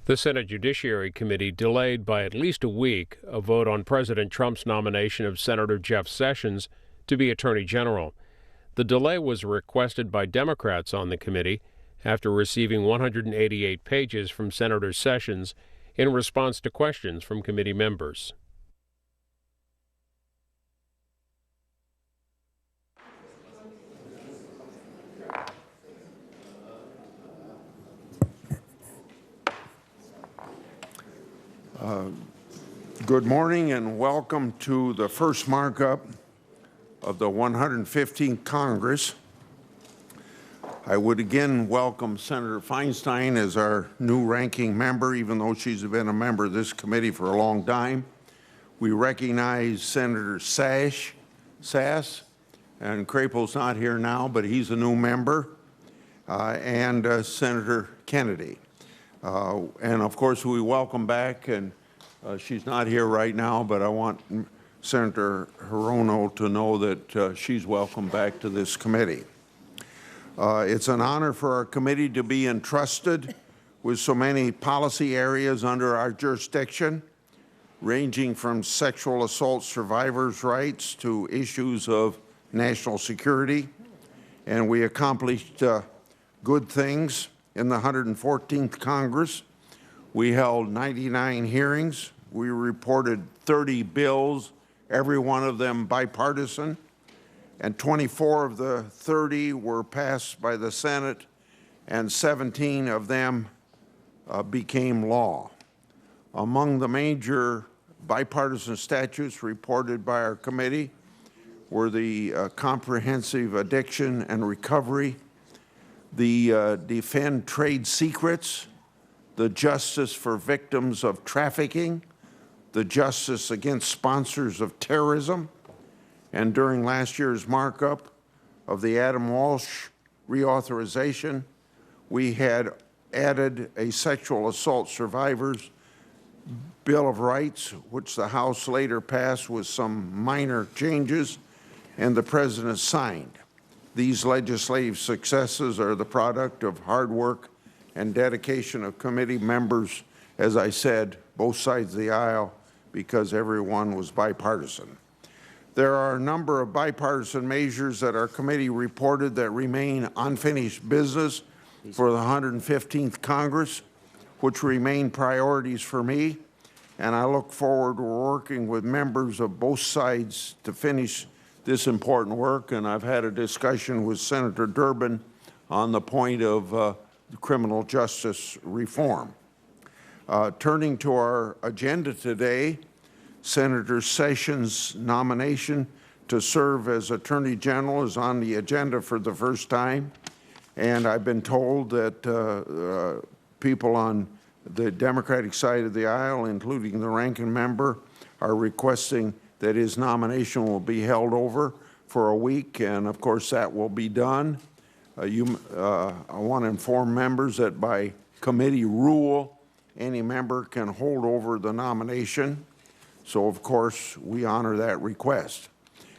The Senate Judiciary Committee delayed by at least a week a vote on President Trump's nomination of Senator Jeff Sessions to be Attorney General. The delay was requested by Democrats on the committee after receiving 188 pages from Senator Sessions in response to questions from committee members. Good morning and welcome to the first markup of the 115th Congress. I would again welcome Senator Feinstein as our new ranking member, even though she's been a member of this committee for a long time. We recognize Senator Sass, and Craple's not here now, but he's a new member, and Senator Kennedy. And of course, we welcome back, and she's not here right now, but I want Senator Hirono to know that she's welcome back to this committee. It's an honor for our committee to be entrusted with so many policy areas under our jurisdiction, ranging from sexual assault survivors' rights to issues of national security. And we accomplished good things in the 114th Congress. We held 99 hearings. We reported 30 bills, every one of them bipartisan, and 24 of the 30 were passed by the Senate, and 17 of them became law. Among the major bipartisan statutes reported by our committee were the Comprehensive Addiction and Recovery, the Defend Trade Secrets, the Justice for Victims of Trafficking, the Justice Against Sponsors of Terrorism, and during last year's markup of the Adam Walsh reauthorization, we had added a Sexual Assault Survivors Bill of Rights, which the House later passed with some minor changes, and the President signed. These legislative successes are the product of hard work and dedication of committee members, as I said, both sides of the aisle, because everyone was bipartisan. There are a number of bipartisan measures that our committee reported that remain unfinished business for the 115th Congress, which remain priorities for me, and I look forward to working with members of both sides to finish this important work. And I've had a discussion with Senator Durbin on the point of criminal justice reform. Turning to our agenda today, Senator Sessions' nomination to serve as Attorney General is on the agenda for the first time, and I've been told that people on the Democratic side of the aisle, including the ranking member, are requesting that his nomination will be held over for a week, and of course that will be done. I want to inform members that by committee rule, any member can hold over the nomination. So, of course, we honor that request.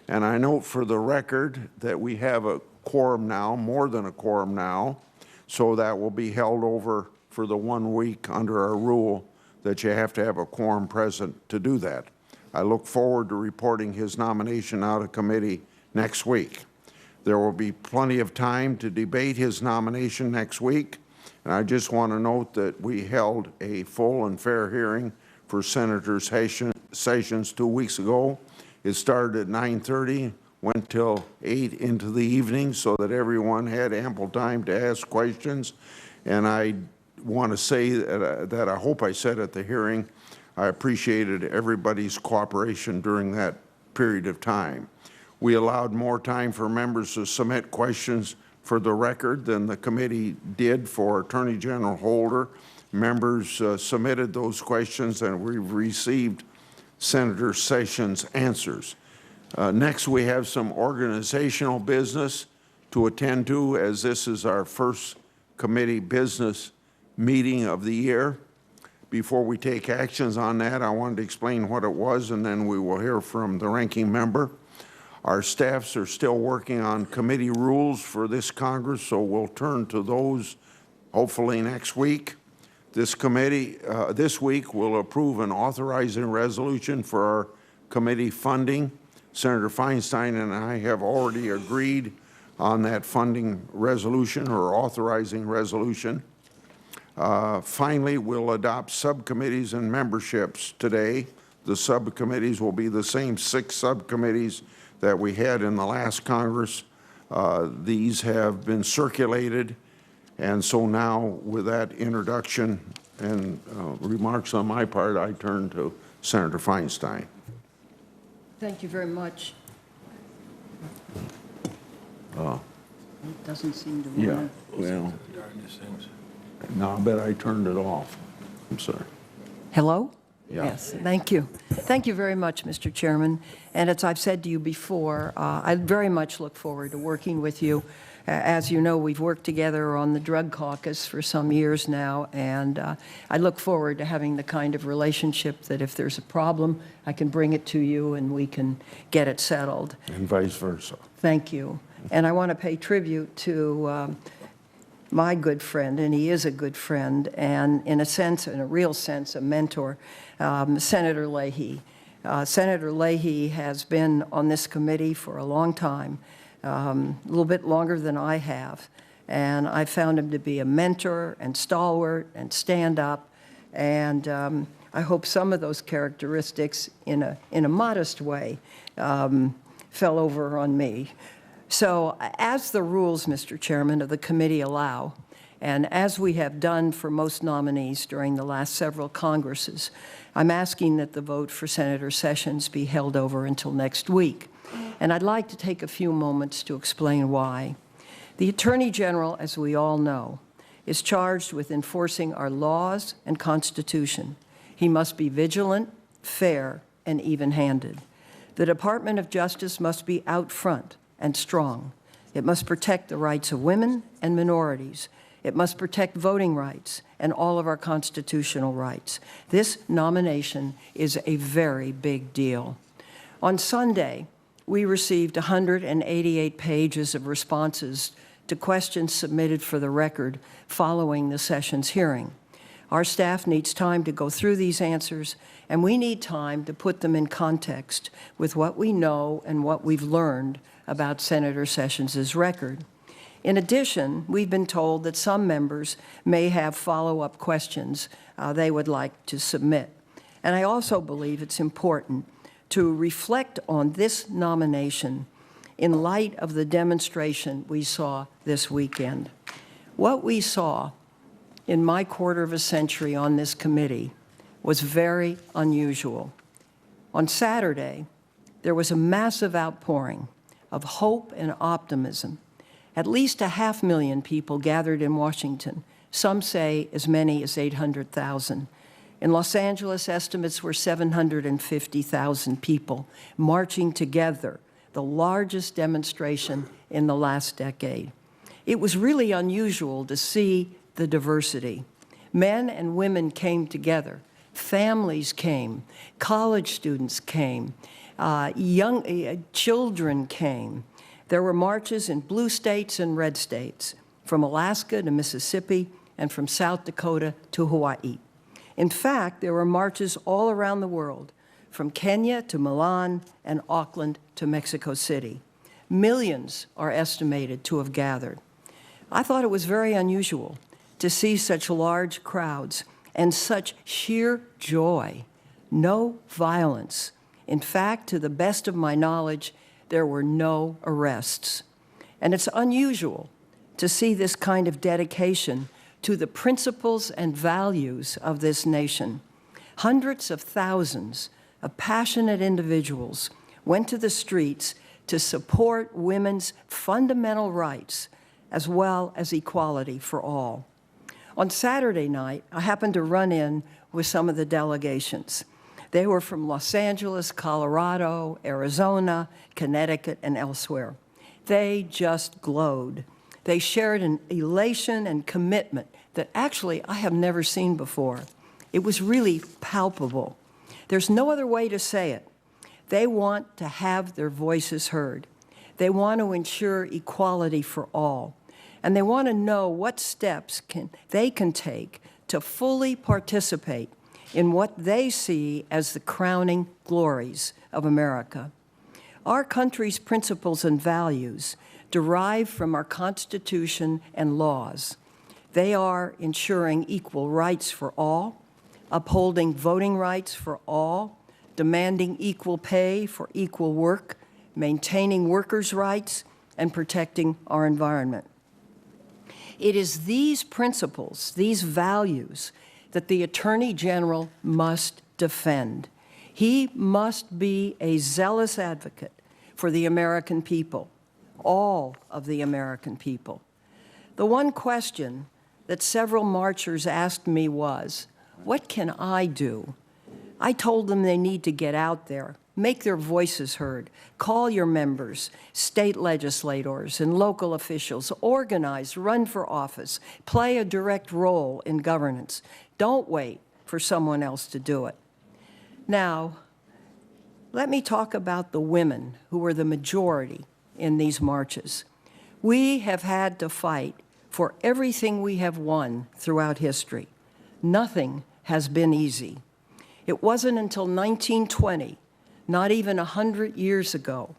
And I note for the record that we have a quorum now, more than a quorum now, so that will be held over for the 1 week under our rule that you have to have a quorum present to do that. I look forward to reporting his nomination out of committee next week. There will be plenty of time to debate his nomination next week, and I just want to note that we held a full and fair hearing for Senator Sessions 2 weeks ago. It started at 9:30, went till 8 into the evening so that everyone had ample time to ask questions. And I want to say that I hope I said at the hearing, I appreciated everybody's cooperation during that period of time. We allowed more time for members to submit questions for the record than the committee did for Attorney General Holder. Members submitted those questions, and we've received Senator Sessions' answers. Next, we have some organizational business to attend to, as this is our first committee business meeting of the year. Before we take actions on that, I wanted to explain what it was, and then we will hear from the ranking member. Our staffs are still working on committee rules for this Congress, so we'll turn to those hopefully next week. This week will approve an authorizing resolution for our committee funding. Senator Feinstein and I have already agreed on that funding resolution or authorizing resolution. Finally, we'll adopt subcommittees and memberships today. The subcommittees will be the same 6 subcommittees that we had in the last Congress. These have been circulated, and so now with that introduction and remarks on my part, I turn to Senator Feinstein. Thank you very much. It doesn't seem to Yeah, work. well, no, I bet I turned it off. I'm sorry. Hello? Yeah. Yes, thank you. Thank you very much, Mr. Chairman. And as I've said to you before, I very much look forward to working with you. As you know, we've worked together on the drug caucus for some years now, and I look forward to having the kind of relationship that if there's a problem, I can bring it to you and we can get it settled. And vice versa. Thank you. And I want to pay tribute to my good friend, and he is a good friend, and in a sense, in a real sense, a mentor, Senator Leahy. Senator Leahy has been on this committee for a long time, a little bit longer than I have, and I found him to be a mentor and stalwart and stand-up, and I hope some of those characteristics, in a modest way, fell over on me. So as the rules, Mr. Chairman, of the committee allow, and as we have done for most nominees during the last several Congresses, I'm asking that the vote for Senator Sessions be held over until next week. And I'd like to take a few moments to explain why. The Attorney General, as we all know, is charged with enforcing our laws and Constitution. He must be vigilant, fair, and even-handed. The Department of Justice must be out front and strong. It must protect the rights of women and minorities. It must protect voting rights and all of our constitutional rights. This nomination is a very big deal. On Sunday, we received 188 pages of responses to questions submitted for the record following the Sessions hearing. Our staff needs time to go through these answers, and we need time to put them in context with what we know and what we've learned about Senator Sessions' record. In addition, we've been told that some members may have follow-up questions they would like to submit. And I also believe it's important to reflect on this nomination in light of the demonstration we saw this weekend. What we saw in my quarter of a century on this committee was very unusual. On Saturday, there was a massive outpouring of hope and optimism. At least 500,000 people gathered in Washington. Some say as many as 800,000. In Los Angeles, estimates were 750,000 people marching together, the largest demonstration in the last decade. It was really unusual to see the diversity. Men and women came together. Families came. College students came. Young children came. There were marches in blue states and red states, from Alaska to Mississippi and from South Dakota to Hawaii. In fact, there were marches all around the world, from Kenya to Milan and Auckland to Mexico City. Millions are estimated to have gathered. I thought it was very unusual to see such large crowds and such sheer joy. No violence. In fact, to the best of my knowledge, there were no arrests. And it's unusual to see this kind of dedication to the principles and values of this nation. Hundreds of thousands of passionate individuals went to the streets to support women's fundamental rights as well as equality for all. On Saturday night, I happened to run in with some of the delegations. They were from Los Angeles, Colorado, Arizona, Connecticut, and elsewhere. They just glowed. They shared an elation and commitment that actually I have never seen before. It was really palpable. There's no other way to say it. They want to have their voices heard. They want to ensure equality for all. And they want to know what steps they can take to fully participate in what they see as the crowning glories of America. Our country's principles and values derive from our Constitution and laws. They are ensuring equal rights for all, upholding voting rights for all, demanding equal pay for equal work, maintaining workers' rights, and protecting our environment. It is these principles, these values, that the Attorney General must defend. He must be a zealous advocate for the American people, all of the American people. The one question that several marchers asked me was, what can I do? I told them they need to get out there, make their voices heard, call your members, state legislators and local officials, organize, run for office, play a direct role in governance. Don't wait for someone else to do it. Now, let me talk about the women who were the majority in these marches. We have had to fight for everything we have won throughout history. Nothing has been easy. It wasn't until 1920, not even 100 years ago,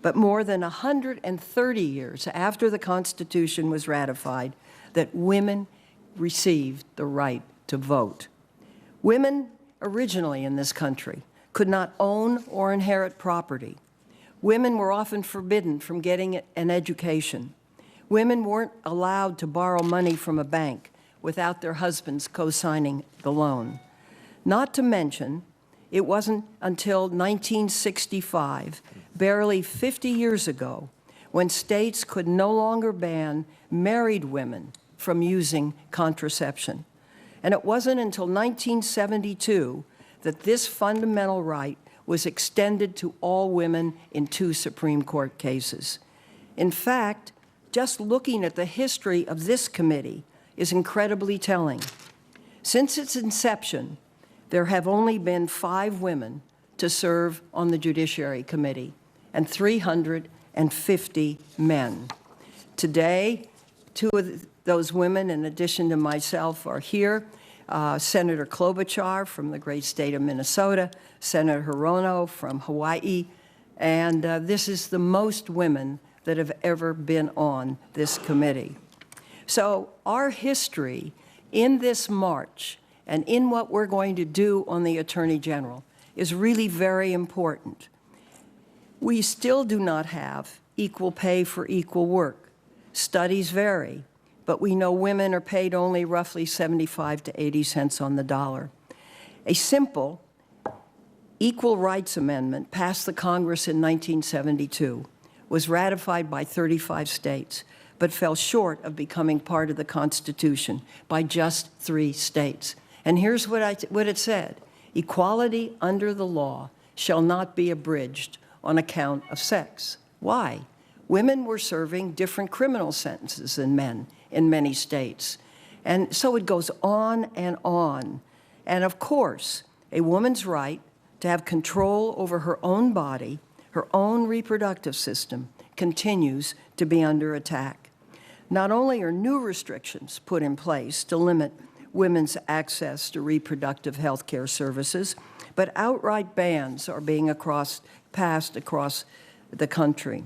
but more than 130 years after the Constitution was ratified, that women received the right to vote. Women originally in this country could not own or inherit property. Women were often forbidden from getting an education. Women weren't allowed to borrow money from a bank without their husbands co-signing the loan. Not to mention, it wasn't until 1965, barely 50 years ago, when states could no longer ban married women from using contraception. And it wasn't until 1972 that this fundamental right was extended to all women in 2 Supreme Court cases. In fact, just looking at the history of this committee is incredibly telling. Since its inception, there have only been 5 women to serve on the Judiciary Committee and 350 men. Today, 2 of those women, in addition to myself, are here. Senator Klobuchar from the great state of Minnesota, Senator Hirono from Hawaii, and this is the most women that have ever been on this committee. So our history in this march and in what we're going to do on the Attorney General is really very important. We still do not have equal pay for equal work. Studies vary, but we know women are paid only roughly 75 to 80 cents on the dollar. A simple Equal Rights Amendment passed the Congress in 1972, was ratified by 35 states, but fell short of becoming part of the Constitution by just 3 states. And here's what it said: equality under the law shall not be abridged on account of sex. Why? Women were serving different criminal sentences than men in many states. And so it goes on and on. And of course, a woman's right to have control over her own body, her own reproductive system, continues to be under attack. Not only are new restrictions put in place to limit women's access to reproductive health care services, but outright bans are being passed across the country.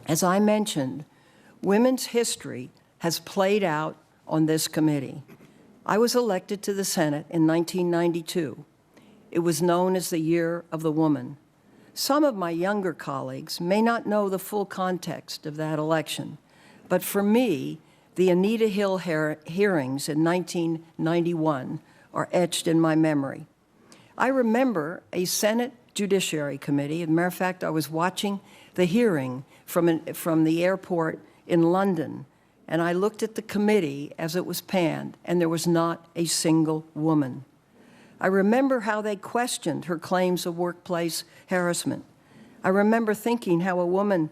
As I mentioned, women's history has played out on this committee. I was elected to the Senate in 1992. It was known as the Year of the Woman. Some of my younger colleagues may not know the full context of that election, but for me, the Anita Hill hearings in 1991 are etched in my memory. I remember a Senate Judiciary Committee. As a matter of fact, I was watching the hearing from the airport in London, and I looked at the committee as it was panned, and there was not a single woman. I remember how they questioned her claims of workplace harassment. I remember thinking how a woman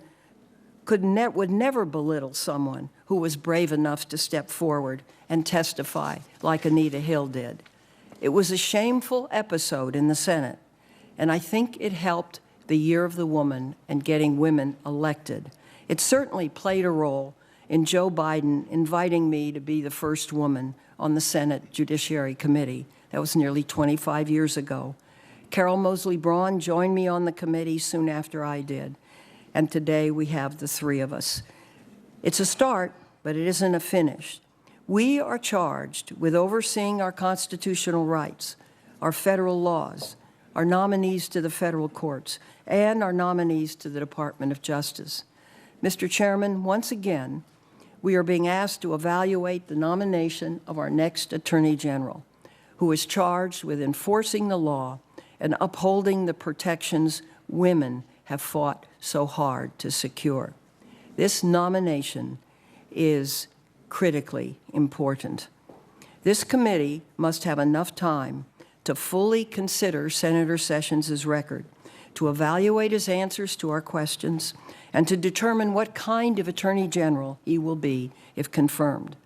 would never belittle someone who was brave enough to step forward and testify like Anita Hill did. It was a shameful episode in the Senate, and I think it helped the Year of the Woman and getting women elected. It certainly played a role in Joe Biden inviting me to be the first woman on the Senate Judiciary Committee. That was nearly 25 years ago. Carol Mosley Braun joined me on the committee soon after I did, and today we have the three of us. It's a start, but it isn't a finish. We are charged with overseeing our constitutional rights, our federal laws, our nominees to the federal courts, and our nominees to the Department of Justice. Mr. Chairman, once again, we are being asked to evaluate the nomination of our next Attorney General, who is charged with enforcing the law and upholding the protections women have fought so hard to secure. This nomination is critically important. This committee must have enough time to fully consider Senator Sessions' record, to evaluate his answers to our questions, and to determine what kind of Attorney General he will be if confirmed.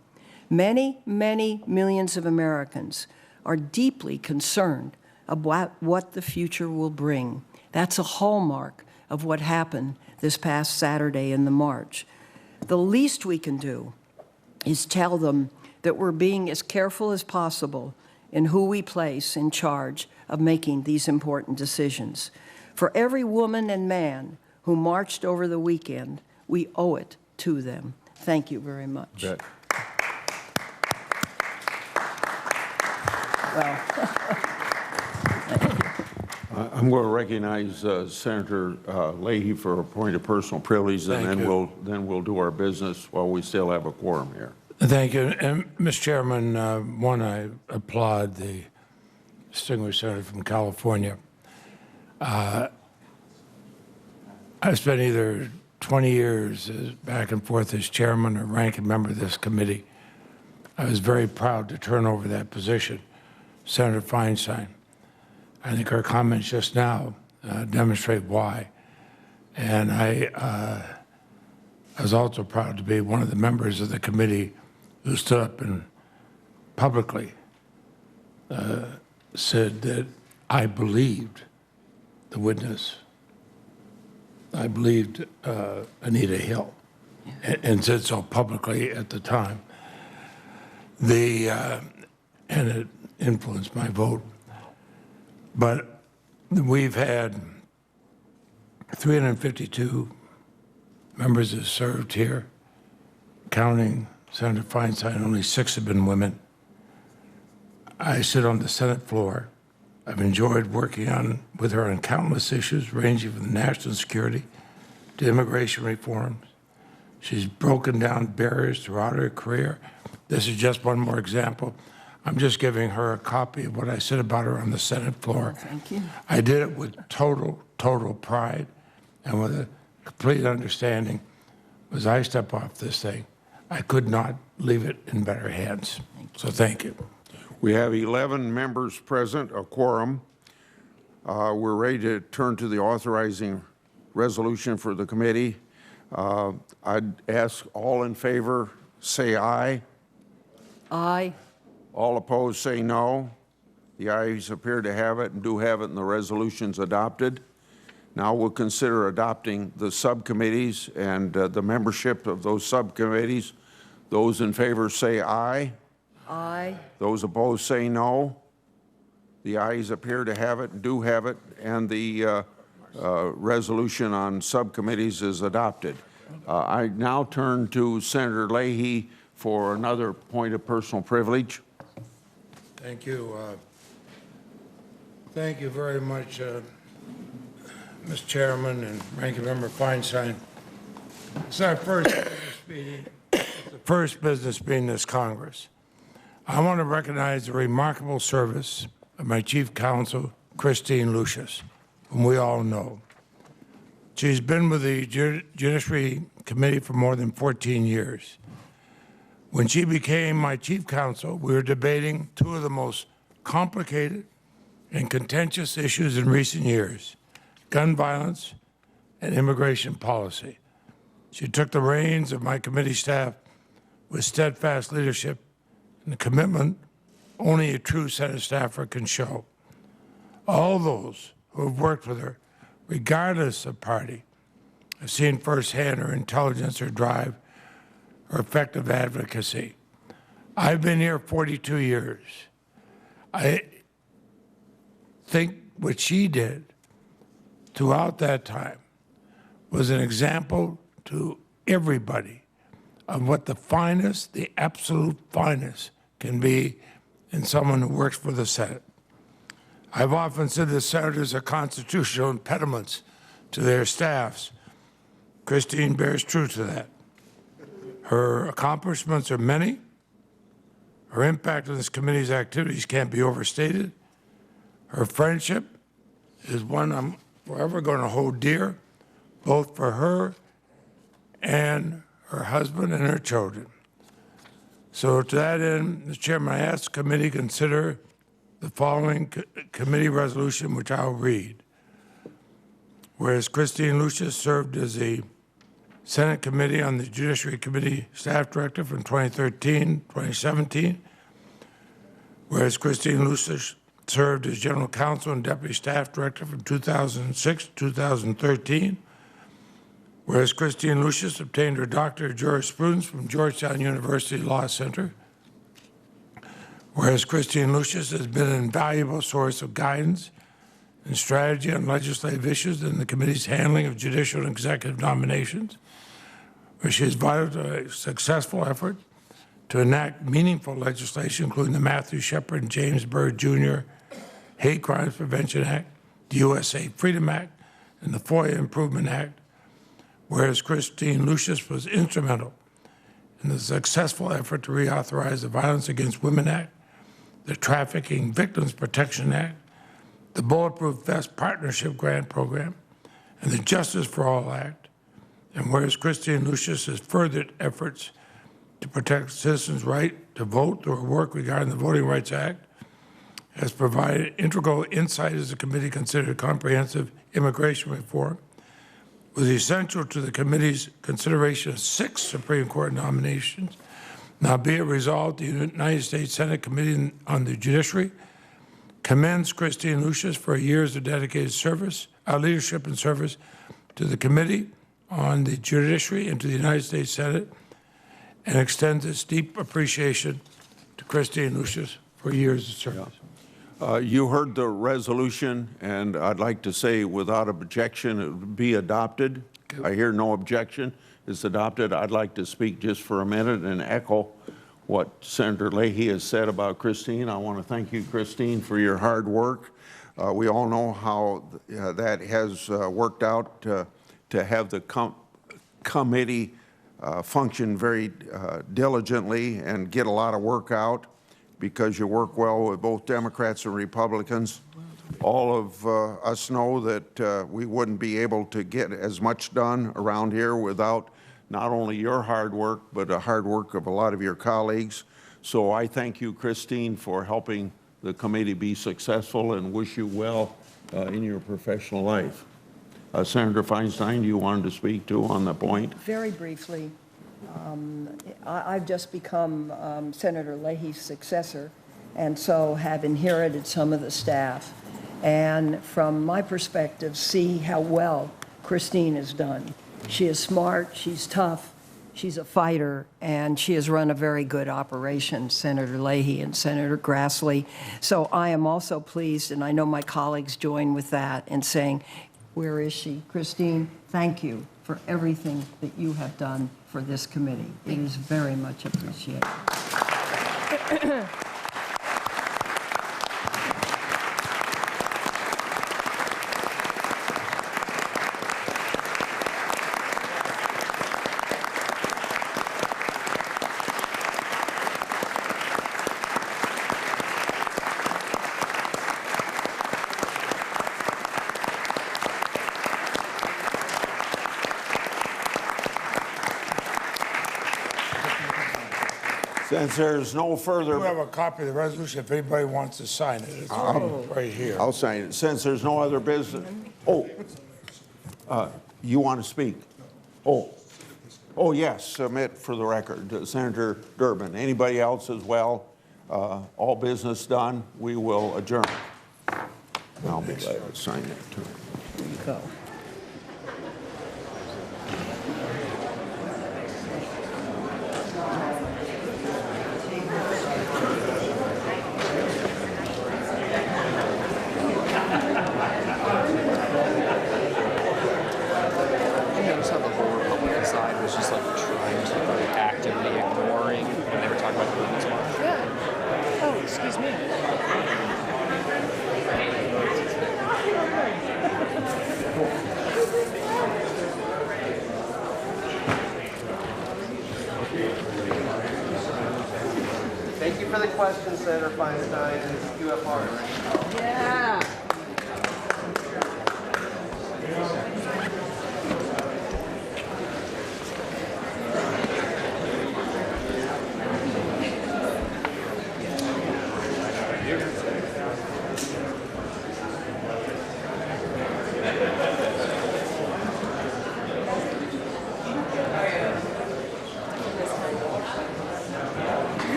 Many, many millions of Americans are deeply concerned about what the future will bring. That's a hallmark of what happened this past Saturday in the march. The least we can do is tell them that we're being as careful as possible in who we place in charge of making these important decisions. For every woman and man who marched over the weekend, we owe it to them. Thank you very much. Bet. Well, I'm going to recognize Senator Leahy for a point of personal privilege, and then we'll do our business while we still have a quorum here. Thank you. And, Mr. Chairman, I applaud the distinguished senator from California. I've spent either 20 years back and forth as chairman or ranking member of this committee. I was very proud to turn over that position. Senator Feinstein. I think her comments just now demonstrate why. And I was also proud to be one of the members of the committee who stood up and publicly said that I believed the witness. I believed Anita Hill, and said so publicly at the time. And it influenced my vote. But we've had 352 members who served here, counting Senator Feinstein. Only 6 have been women. I sit on the Senate floor. I've enjoyed working with her on countless issues, ranging from national security to immigration reforms. She's broken down barriers throughout her career. This is just one more example. I'm just giving her a copy of what I said about her on the Senate floor. thank you. I did it with total pride and with a complete understanding. As I step off this thing, I could not leave it in better hands. So thank you. We have 11 members present, a quorum. We're ready to turn to the authorizing resolution for the committee. I'd ask all in favor, say aye. Aye. All opposed, say no. The ayes appear to have it and do have it, and the resolution's adopted. Now we'll consider adopting the subcommittees and the membership of those subcommittees. Those in favor say aye. Aye. Those opposed say no. The ayes appear to have it and do have it, and the resolution on subcommittees is adopted. I now turn to Senator Leahy for another point of personal privilege. Thank you. Thank you very much, Mr. Chairman and Ranking Member Feinstein. It's our first business meeting, the first business meeting in this Congress. I want to recognize the remarkable service of my Chief Counsel, Christine Lucius, whom we all know. She's been with the Judiciary Committee for more than 14 years. When she became my chief counsel, we were debating 2 of the most complicated and contentious issues in recent years: gun violence and immigration policy. She took the reins of my committee staff with steadfast leadership and the commitment only a true Senate staffer can show. All those who have worked with her, regardless of party, have seen firsthand her intelligence, her drive, her effective advocacy. I've been here 42 years. I think what she did throughout that time was an example to everybody of what the finest, the absolute finest, can be in someone who works for the Senate. I've often said that senators are constitutional impediments to their staffs. Christine bears true to that. Her accomplishments are many. Her impact on this committee's activities can't be overstated. Her friendship is one I'm forever going to hold dear, both for her and her husband and her children. So to that end, Mr. Chairman, I ask the committee to consider the following committee resolution, which I'll read. Whereas Christine Lucius served as the Senate Committee on the Judiciary Committee Staff Director from 2013-2017, whereas Christine Lucius served as General Counsel and Deputy Staff Director from 2006-2013, whereas Christine Lucius obtained her Doctorate of Jurisprudence from Georgetown University Law Center, whereas Christine Lucius has been an invaluable source of guidance and strategy on legislative issues in the committee's handling of judicial and executive nominations, where she is vital to a successful effort to enact meaningful legislation, including the Matthew Shepard and James Byrd Jr. Hate Crimes Prevention Act, the USA Freedom Act, and the FOIA Improvement Act, whereas Christine Lucius was instrumental in the successful effort to reauthorize the Violence Against Women Act, the Trafficking Victims Protection Act, the Bulletproof Vest Partnership Grant Program, and the Justice for All Act, and whereas Christine Lucius has furthered efforts to protect citizens' right to vote through her work regarding the Voting Rights Act, has provided integral insight as the committee considered comprehensive immigration reform, was essential to the committee's consideration of 6 Supreme Court nominations. Now be it resolved, the United States Senate Committee on the Judiciary commends Christine Lucius for years of dedicated service, leadership and service to the Committee on the Judiciary and to the United States Senate, and extends its deep appreciation to Christine Lucius for years of service. You heard the resolution, and I'd like to say without objection, it would be adopted. Okay. I hear no objection. It's adopted. I'd like to speak just for a minute and echo what Senator Leahy has said about Christine. I want to thank you, Christine, for your hard work. We all know how that has worked out to have the committee function very diligently and get a lot of work out, because you work well with both Democrats and Republicans. All of us know that we wouldn't be able to get as much done around here without not only your hard work, but the hard work of a lot of your colleagues. So I thank you, Christine, for helping the committee be successful, and wish you well in your professional life. Senator Feinstein, you wanted to speak too on the point? Very briefly, I've just become Senator Leahy's successor, and so have inherited some of the staff. And from my perspective, see how well Christine has done. She is smart, she's tough, she's a fighter, and she has run a very good operation, Senator Leahy and Senator Grassley. So I am also pleased, and I know my colleagues join with that in saying, where is she? Christine, thank you for everything that you have done for this committee. It is very much appreciated. Since there's no further... We have a copy of the resolution if anybody wants to sign it. It's right here. I'll sign it. Since there's no other business... Oh, you want to speak? Oh, yes, submit for the record. Senator Durbin. Anybody else as well? All business done. We will adjourn. I'll be glad to sign it too. There you go. Thank you for the question, Senator Feinstein and QFR. Yeah.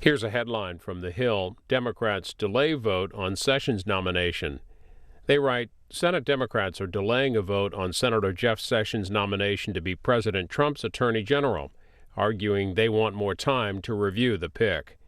Here's a headline from The Hill. Democrats delay vote on Sessions nomination. They write, Senate Democrats are delaying a vote on Senator Jeff Sessions' nomination to be President Trump's Attorney General, arguing they want more time to review the pick.